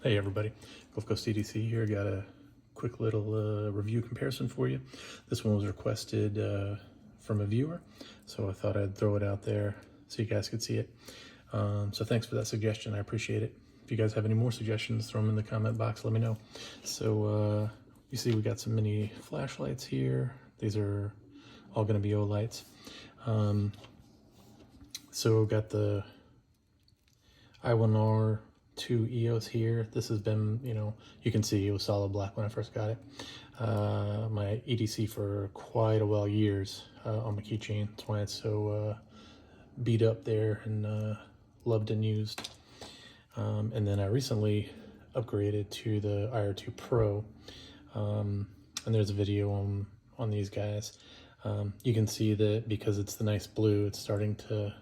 Hey everybody, Gulf Coast EDC here. Got a quick little review comparison for you. This one was requested from a viewer, so I thought I'd throw it out there so you guys could see it. So thanks for that suggestion, I appreciate it. If you guys have any more suggestions, throw them in the comment box, let me know. So you see we got some mini flashlights here. These are all going to be Olights. So got the i3E EOS here. This has been, you can see it was solid black when I first got it. My EDC for quite a while, years on my keychain. That's why it's so beat up there and loved and used. And then I recently upgraded to the i3E Pro. And there's a video on these guys. You can see that because it's the nice blue, it's starting to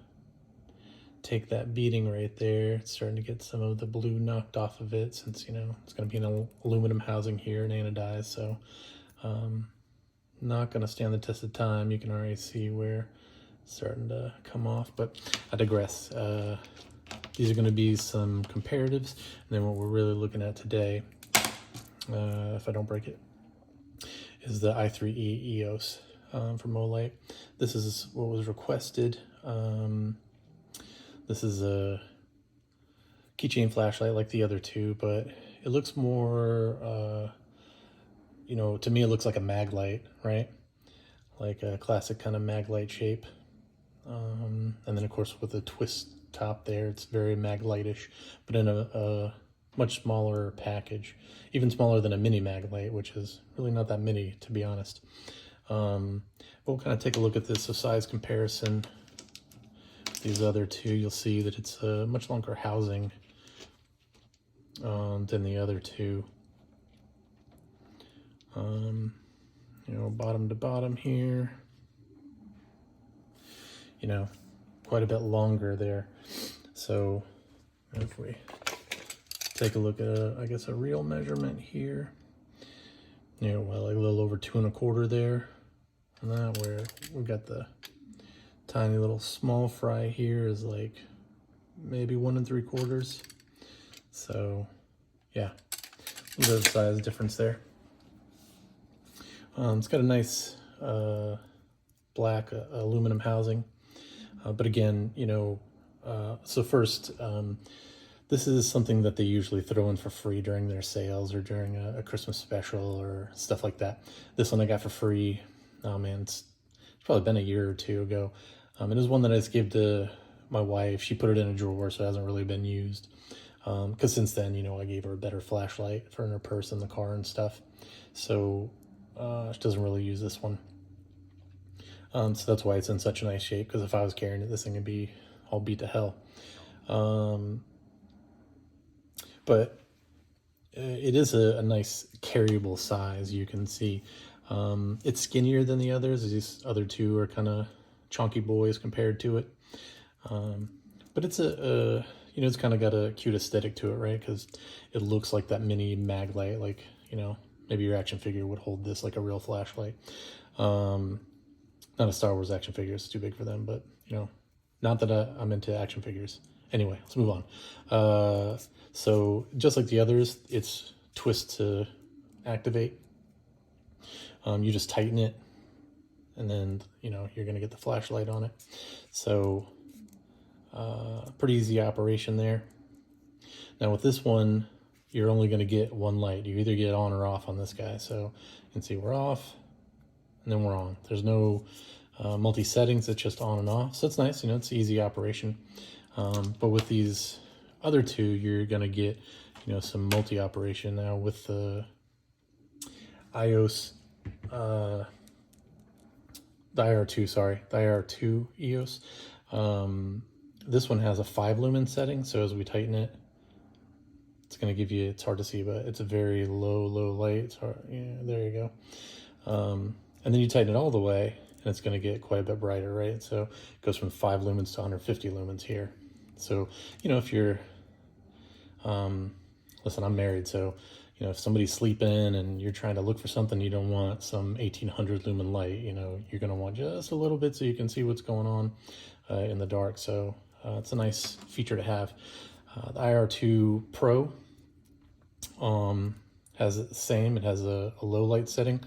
take that beading right there. It's starting to get some of the blue knocked off of it, since it's going to be an aluminum housing here and anodized, so not going to stand the test of time. You can already see where it's starting to come off, but I digress. These are going to be some comparatives, and then what we're really looking at today, if I don't break it, is the i3E EOS from Olight. This is what was requested. This is a keychain flashlight like the other two, but it looks more, to me it looks like a mag light, right? Like a classic kind of mag light shape. And then of course with the twist top there, it's very mag lightish, but in a much smaller package, even smaller than a mini mag light, which is really not that mini, to be honest. But we'll kind of take a look at this, so size comparison. These other two, you'll see that it's a much longer housing than the other two. Bottom to bottom here, quite a bit longer there. So if we take a look at I guess a real measurement here, well, like a little over 2 1/4 there, and that where we got the tiny little small fry here is like maybe 1 3/4. So yeah, a little bit of size difference there. It's got a nice black aluminum housing, but again, so first, this is something that they usually throw in for free during their sales or during a Christmas special or stuff like that. This one I got for free. Oh man, it's probably been a year or two ago. It was one that I just gave to my wife. She put it in a drawer, so it hasn't really been used. Because since then, I gave her a better flashlight for in her purse in the car and stuff. So she doesn't really use this one. So that's why it's in such a nice shape, because if I was carrying it, this thing would be all beat to hell. But it is a nice carryable size, you can see. It's skinnier than the others. These other two are kind of chunky boys compared to it, but it's it's kind of got a cute aesthetic to it, right? Because it looks like that mini mag light, like maybe your action figure would hold this like a real flashlight. Not a Star Wars action figure, it's too big for them, but not that I'm into action figures. Anyway, let's move on. So just like the others, it's twist to activate. You just tighten it, and then you're gonna get the flashlight on it. So pretty easy operation there. Now with this one, you're only gonna get one light. You either get on or off on this guy. So you can see we're off and then we're on. There's no multi settings, it's just on and off. So it's nice, it's easy operation. But with these other two, you're gonna get some multi operation. Now with the EOS, the i3E EOS. This one has a 5 lumen setting, so as we tighten it, it's going to give you, it's hard to see, but it's a very low light. It's hard, yeah, there you go. And then you tighten it all the way, and it's going to get quite a bit brighter, right? So it goes from 5 lumens to 150 lumens here. So, if you're, listen, I'm married, so if somebody's sleeping and you're trying to look for something, you don't want some 1800 lumen light. You're going to want just a little bit so you can see what's going on in the dark. So it's a nice feature to have. The i3E Pro has the same. It has a low light setting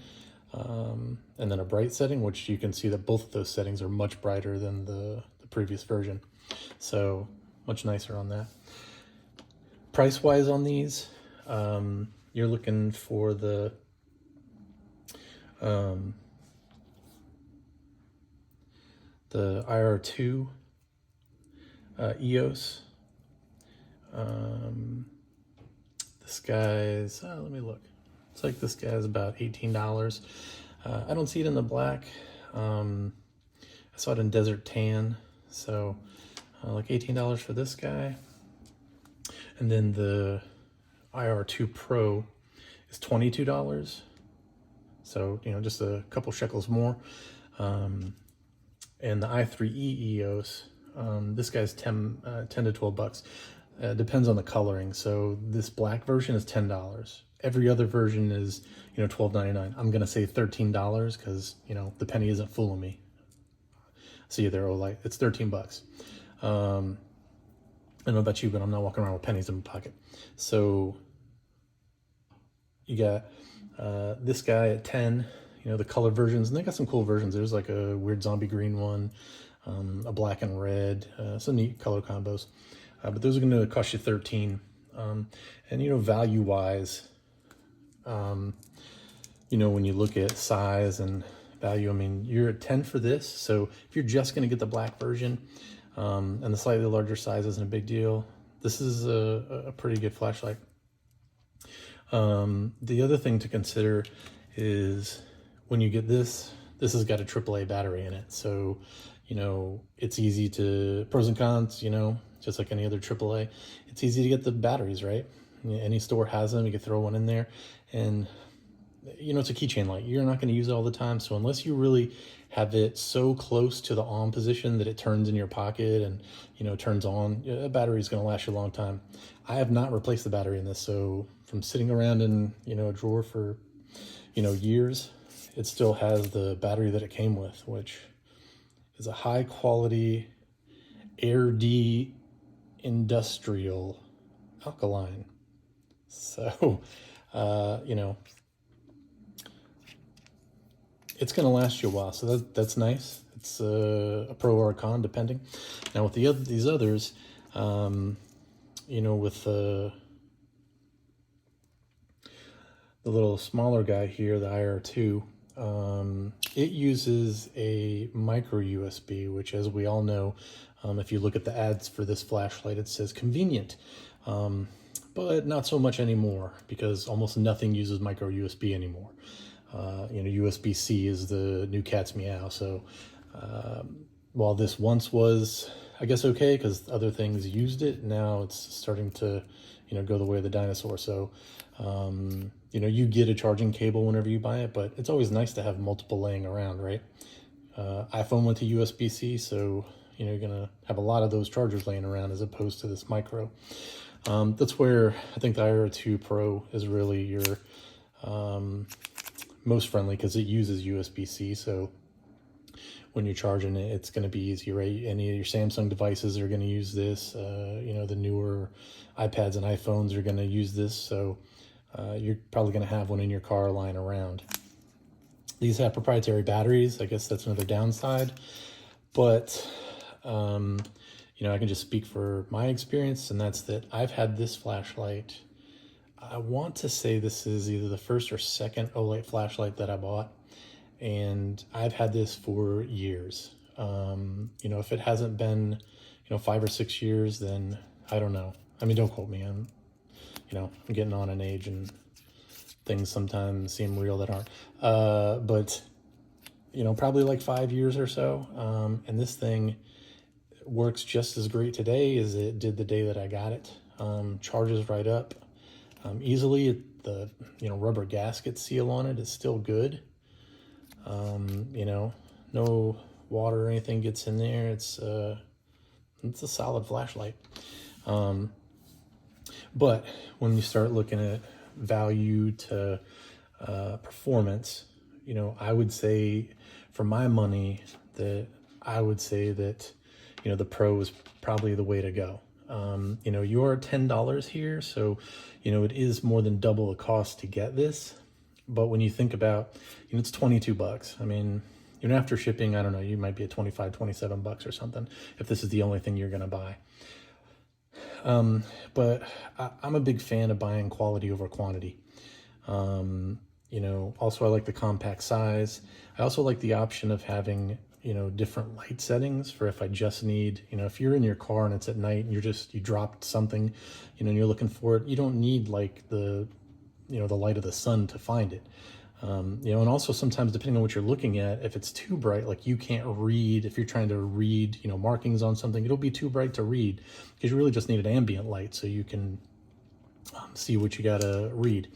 and then a bright setting, which you can see that both of those settings are much brighter than the previous version. So much nicer on that. Price-wise on these, you're looking for the i3E EOS. This guy's, let me look. It's like this guy's about $18. I don't see it in the black. I saw it in desert tan, so like $18 for this guy. And then the IR2 Pro is $22. So, you know, just a couple shekels more. And the i3E EOS, this guy's 10 to 12 bucks. Depends on the coloring. So this black version is $10. Every other version is, you know, $12.99. I'm gonna say $13 because, you know, the penny isn't fooling me. See you there, Olight. It's 13 bucks. I don't know about you, but I'm not walking around with pennies in my pocket. So you got this guy at 10. You know, the color versions, and they got some cool versions. There's like a weird zombie green one, a black and red, some neat color combos. But those are going to cost you 13. And, you know, value-wise, you know, when you look at size and value, I mean, you're at 10 for this. So if you're just going to get the black version, and the slightly larger size isn't a big deal, this is a pretty good flashlight. The other thing to consider is when you get this has got a AAA battery in it. So, you know, it's easy to, pros and cons, you know, just like any other AAA, it's easy to get the batteries, right? Any store has them, you can throw one in there. And, you know, it's a keychain light. You're not going to use it all the time. So unless you really have it so close to the on position that it turns in your pocket and, you know, turns on, a battery is going to last you a long time. I have not replaced the battery in this. So from sitting around in, you know, a drawer for, you know, years, it still has the battery that it came with, which is a high quality AirD industrial alkaline. So, you know, it's going to last you a while. So that's nice. It's a pro or a con, depending. Now with these others, you know, with the little smaller guy here, the IR2, it uses a micro USB, which, as we all know, if you look at the ads for this flashlight, it says convenient, but not so much anymore because almost nothing uses micro USB anymore. You know, USB-C is the new cat's meow. So while this once was, I guess, okay because other things used it, now it's starting to, you know, go the way of the dinosaur. So you know, you get a charging cable whenever you buy it, but it's always nice to have multiple laying around, right? iPhone went to USB-C, so, you know, you're gonna have a lot of those chargers laying around as opposed to this micro. That's where I think the IR2 Pro is really your most friendly because it uses USB-C. So when you're charging it, it's going to be easy, right? Any of your Samsung devices are going to use this. You know, the newer iPads and iPhones are going to use this. So you're probably going to have one in your car lying around. These have proprietary batteries. I guess that's another downside. But, you know, I can just speak for my experience, and that's that I've had this flashlight. I want to say this is either the first or second Olight flashlight that I bought. And I've had this for years. You know, if it hasn't been, you know, 5 or 6 years, then I don't know. I mean, don't quote me. I'm getting on in age and things sometimes seem real that aren't. But, you know, probably like 5 years or so. And this thing works just as great today as it did the day that I got it. Charges right up easily. The, you know, rubber gasket seal on it is still good. You know, no water or anything gets in there. It's a solid flashlight. But when you start looking at value to performance, you know, I would say for my money that I would say that, you know, the Pro is probably the way to go. You know, you're $10 here, so, you know, it is more than double the cost to get this. But when you think about, you know, it's 22 bucks. I mean, you know, after shipping, I don't know, you might be at 25, 27 bucks or something if this is the only thing you're going to buy. But I'm a big fan of buying quality over quantity. You know, also I like the compact size. I also like the option of having, you know, different light settings for if I just need, you know, if you're in your car and it's at night and you dropped something, you know, and you're looking for it, you don't need like the, you know, the light of the sun to find it. You know, and also sometimes depending on what you're looking at, if it's too bright, like you can't read, if you're trying to read, you know, markings on something, it'll be too bright to read because you really just need an ambient light so you can see what you gotta read.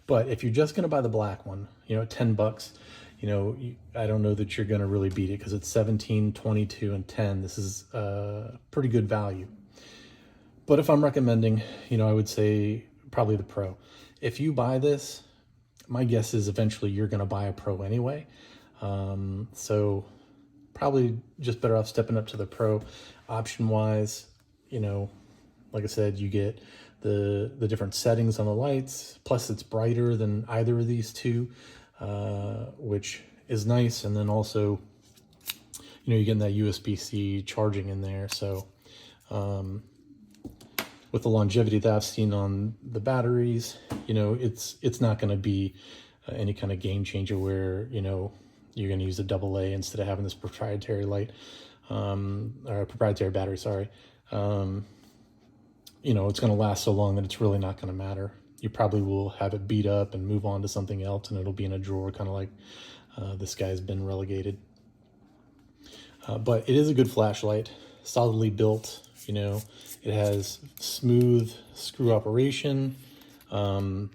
But if you're just gonna buy the black one, you know, at 10 bucks, you know, I don't know that you're gonna really beat it because it's 17, 22, and 10. This is pretty good value. But if I'm recommending, you know, I would say probably the Pro. If you buy this, my guess is eventually you're gonna buy a Pro anyway. So probably just better off stepping up to the Pro. Option-wise, you know, like I said, you get the different settings on the lights, plus it's brighter than either of these two, which is nice. And then also, you know, you're getting that USB-C charging in there. So with the longevity that I've seen on the batteries, you know, it's not going to be any kind of game changer where, you know, you're going to use a AA instead of having this proprietary light, or a proprietary battery, sorry. You know, it's going to last so long that it's really not going to matter. You probably will have it beat up and move on to something else, and it'll be in a drawer, kind of like this guy's been relegated. But it is a good flashlight, solidly built. You know, it has smooth screw operation. Now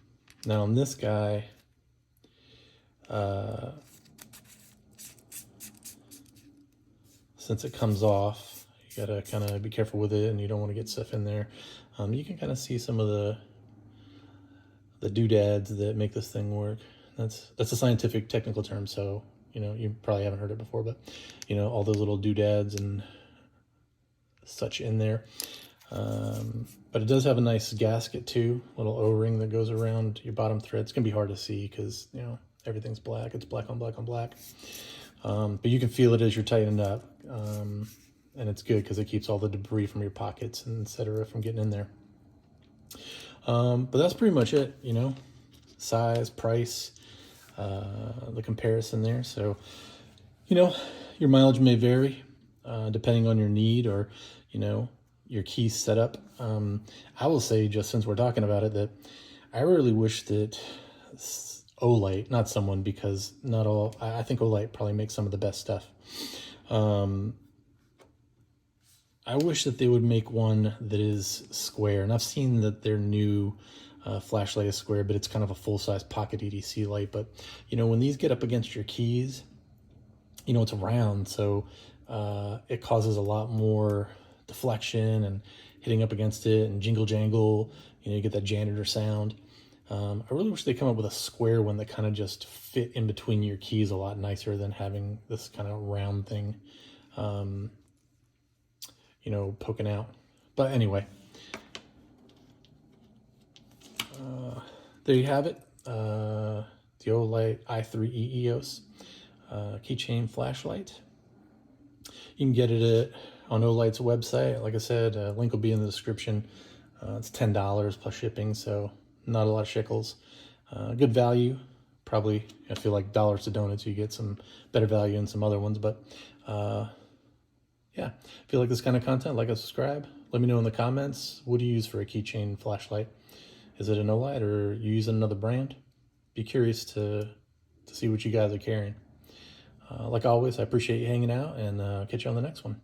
on this guy, since it comes off, you gotta kind of be careful with it, and you don't want to get stuff in there. You can kind of see some of the doodads that make this thing work. That's a scientific technical term, so you know you probably haven't heard it before, but you know all those little doodads and such in there. But it does have a nice gasket too, little O-ring that goes around your bottom thread. It's gonna be hard to see because you know everything's black. It's black on black on black. But you can feel it as you're tightening up. And it's good because it keeps all the debris from your pockets and etc. from getting in there. But that's pretty much it, you know, size, price, the comparison there. So, you know, your mileage may vary depending on your need or, you know, your key setup. I will say, just since we're talking about it, that I really wish that Olight, not someone, because not all, I think Olight probably makes some of the best stuff. I wish that they would make one that is square, and I've seen that their new flashlight is square, but it's kind of a full-size pocket EDC light. But you know, when these get up against your keys, you know, it's round, so it causes a lot more deflection and hitting up against it and jingle jangle. You know, you get that janitor sound. I really wish they come up with a square one that kind of just fit in between your keys a lot nicer than having this kind of round thing, you know, poking out. But anyway, there you have it. The Olight i3E EOS keychain flashlight. You can get it on Olight's website. Like I said, link will be in the description. It's $10 plus shipping, so not a lot of shekels. Good value. Probably, I feel like dollars to donuts, you get some better value in some other ones. But yeah, if you like this kind of content, like and subscribe. Let me know in the comments, what do you use for a keychain flashlight? Is it an Olight or you use another brand? Be curious to see what you guys are carrying. Like always, I appreciate you hanging out, and catch you on the next one.